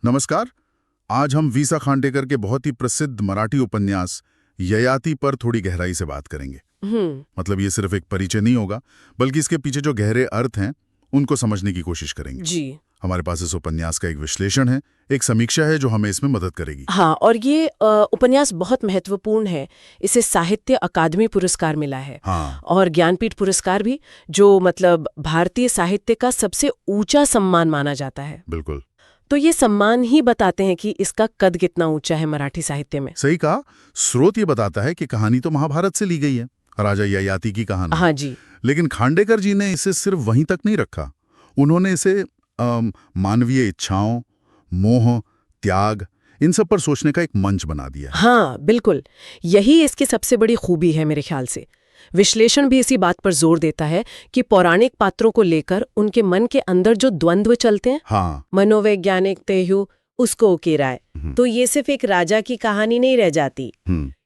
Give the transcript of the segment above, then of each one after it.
नमस्कार। आज हम वीसा खांडेकर के बहुत ही प्रसिद्ध मराठी उपन्यास ययाति पर थोड़ी गहराई से बात करेंगे। मतलब ये सिर्फ एक परिचय नहीं होगा, बल्कि इसके पीछे जो गहरे अर्थ हैं उनको समझने की कोशिश करेंगे। जी हमारे पास इस उपन्यास का एक विश्लेषण है, एक समीक्षा है जो हमें इसमें मदद करेगी। हाँ, और ये उपन्यास बहुत महत्वपूर्ण है। इसे साहित्य अकादमी पुरस्कार मिला है। हाँ, और ज्ञानपीठ पुरस्कार भी, जो मतलब भारतीय साहित्य का सबसे ऊंचा सम्मान माना जाता है। बिल्कुल तो ये सम्मान ही बताते हैं कि इसका कद कितना ऊंचा है मराठी साहित्य में। सही कहा। स्रोत ये बताता है कि कहानी तो महाभारत से ली गई है, राजा ययाति की कहानी। हाँ जी। लेकिन खांडेकर जी ने इसे सिर्फ वहीं तक नहीं रखा। उन्होंने इसे मानवीय इच्छाओं, मोह, त्याग, इन सब पर सोचने का एक मंच बना दिया। हाँ बिल्कुल, यही इसकी सबसे बड़ी खूबी है मेरे ख्याल से। विश्लेषण भी इसी बात पर जोर देता है कि पौराणिक पात्रों को लेकर उनके मन के अंदर जो द्वंद्व चलते हैं, हाँ, मनोवैज्ञानिक तेहु उसको उकेराए, तो ये सिर्फ एक राजा की कहानी नहीं रह जाती।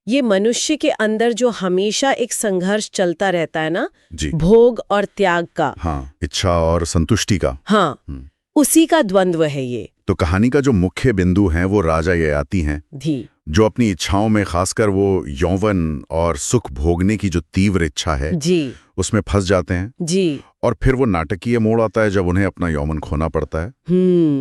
ये मनुष्य के अंदर जो हमेशा एक संघर्ष चलता रहता है ना, जी, भोग और त्याग का, हाँ, इच्छा और संतुष्टि का। हाँ, उसी का द्वंद्व है ये। तो कहानी का जो मुख्य बिंदु है वो राजा ययाति हैं, धी जो अपनी इच्छाओं में, खासकर वो यौवन और सुख भोगने की जो तीव्र इच्छा है, जी उसमें फंस जाते हैं। जी। और फिर वो नाटकीय मोड़ आता है जब उन्हें अपना यौवन खोना पड़ता है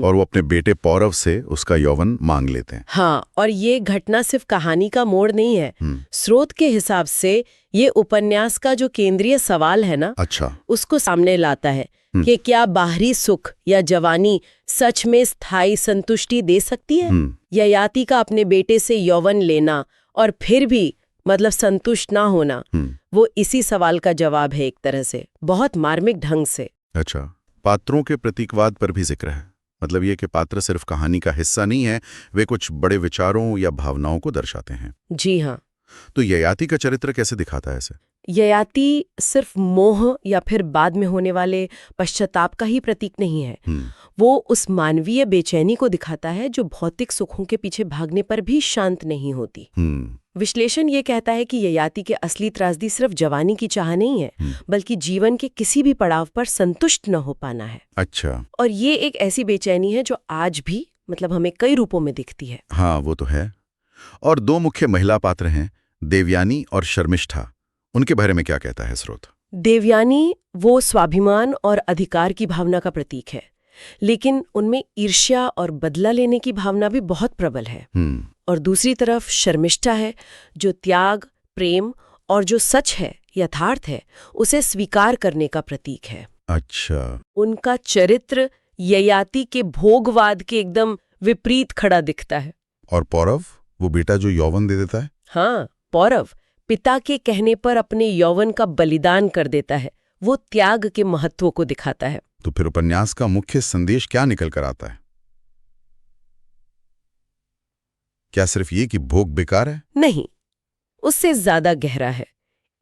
और वो अपने बेटे पौरव से उसका यौवन मांग लेते हैं। हाँ, और ये घटना सिर्फ कहानी का मोड़ नहीं है। स्रोत के हिसाब से ये उपन्यास का जो केंद्रीय सवाल है ना, अच्छा, उसको सामने लाता है कि क्या बाहरी सुख या जवानी सच में स्थायी संतुष्टि दे सकती है? ययाति का अपने बेटे से यौवन लेना और फिर भी मतलब संतुष्ट ना होना, वो इसी सवाल का जवाब है, एक तरह से बहुत मार्मिक ढंग से। अच्छा, पात्रों के प्रतीकवाद पर भी जिक्र है। मतलब ये कि पात्र सिर्फ कहानी का हिस्सा नहीं है, वे कुछ बड़े विचारों या भावनाओं को दर्शाते हैं। जी हाँ। तो ययाति का चरित्र कैसे दिखाता है ऐसे? ययाति सिर्फ मोह या फिर बाद में होने वाले पश्चाताप का ही प्रतीक नहीं है। वो उस मानवीय बेचैनी को दिखाता है जो भौतिक सुखों के पीछे भागने पर भी शांत नहीं होती। विश्लेषण ये कहता है कि ययाति के असली त्रासदी सिर्फ जवानी की चाह नहीं है, बल्कि जीवन के किसी भी पड़ाव पर संतुष्ट न हो पाना है। अच्छा। और ये एक ऐसी बेचैनी है जो आज भी मतलब हमें कई रूपों में दिखती है। हाँ, वो तो है। और दो मुख्य महिला पात्र हैं, देवयानी और शर्मिष्ठा। उनके बारे में क्या कहता है स्रोत? देवयानी वो स्वाभिमान और अधिकार की भावना का प्रतीक है, लेकिन उनमें ईर्ष्या और बदला लेने की भावना भी बहुत प्रबल है। और दूसरी तरफ शर्मिष्ठा है, जो त्याग, प्रेम और जो सच है, यथार्थ है, उसे स्वीकार करने का प्रतीक है। अच्छा। उनका चरित्र ययाति के भोगवाद के एकदम विपरीत खड़ा दिखता है। और पौरव, वो बेटा जो यौवन दे देता है? हाँ, पौरव पिता के कहने पर अपने यौवन का बलिदान कर देता है। वो त्याग के महत्व को दिखाता है। तो फिर उपन्यास का मुख्य संदेश क्या निकल कर आता है? क्या सिर्फ ये कि भोग बेकार है? नहीं, उससे ज्यादा गहरा है।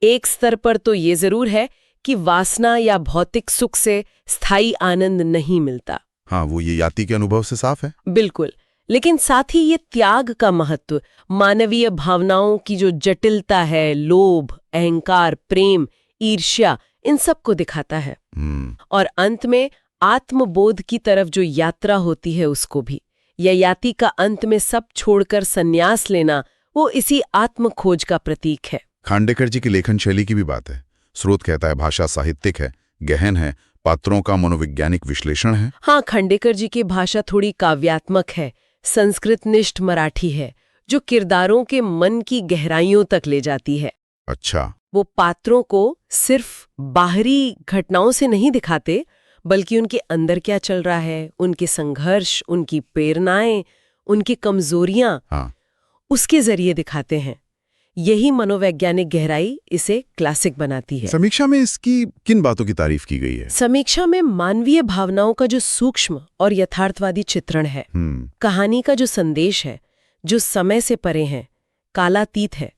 एक स्तर पर तो ये जरूर है कि वासना या भौतिक सुख से स्थायी आनंद नहीं मिलता। हाँ, वो ये ययाति के अनुभव से साफ है। बिल्कुल, लेकिन साथ ही ये त्याग का महत्व, मानवीय भावनाओं की जो जटिलता है, लोभ, अहंकार, प्रेम, ईर्ष्या, इन सब को दिखाता है। और अंत में आत्मबोध की तरफ जो यात्रा होती है उसको भी। ययाति का अंत में सब छोड़कर संन्यास लेना, वो इसी आत्म खोज का प्रतीक है। खांडेकर जी की लेखन शैली की भी बात है। स्रोत कहता है भाषा साहित्यिक है, गहन है, पात्रों का मनोवैज्ञानिक विश्लेषण है। हाँ, खांडेकर जी की भाषा थोड़ी काव्यात्मक है, संस्कृतनिष्ठ मराठी है, जो किरदारों के मन की गहराइयों तक ले जाती है। अच्छा। वो पात्रों को सिर्फ बाहरी घटनाओं से नहीं दिखाते, बल्कि उनके अंदर क्या चल रहा है, उनके संघर्ष, उनकी प्रेरणाएं, उनकी कमजोरियां, हाँ, उसके जरिए दिखाते हैं। यही मनोवैज्ञानिक गहराई इसे क्लासिक बनाती है। समीक्षा में इसकी किन बातों की तारीफ की गई है? समीक्षा में मानवीय भावनाओं का जो सूक्ष्म और यथार्थवादी चित्रण है, कहानी का जो संदेश है, जो समय से परे है, कालातीत है,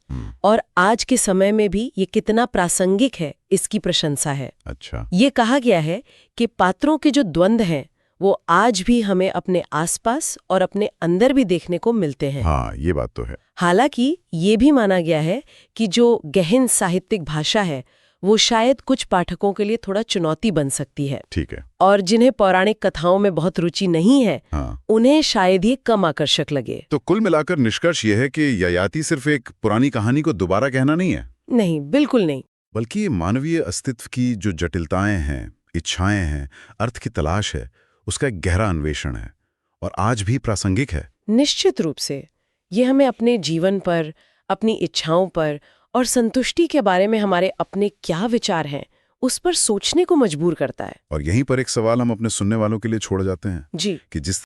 और आज के समय में भी ये कितना प्रासंगिक है, इसकी प्रशंसा है। अच्छा। ये कहा गया है कि पात्रों के जो द्वंद्व हैं वो आज भी हमें अपने आसपास और अपने अंदर भी देखने को मिलते हैं। हाँ, ये बात तो है। हालांकि ये भी माना गया है कि जो गहन साहित्यिक भाषा है वो शायद कुछ पाठकों के लिए थोड़ा चुनौती बन सकती है। ठीक है। और जिन्हें पौराणिक कथाओं में बहुत रुचि नहीं है, हाँ। उन्हें शायद ये कम आकर्षक लगे। तो कुल मिलाकर निष्कर्ष यह है कि ययाति सिर्फ एक पुरानी कहानी को दोबारा कहना नहीं है, नहीं, बिल्कुल नहीं। बल्कि ये मानवीय अस्तित्व की जो जटिलताएं हैं, इच्छाएं हैं, अर्थ की तलाश है, उसका एक गहरा अन्वेषण है और आज भी प्रासंगिक है। निश्चित रूप से ये हमें अपने जीवन पर, अपनी इच्छाओं पर और संतुष्टि के बारे में हमारे अपने क्या विचार हैं, उस पर सोचने को मजबूर करता है। और यहीं पर एक सवाल हम अपने सुनने वालों के लिए छोड़ जाते हैं जी। कि जिस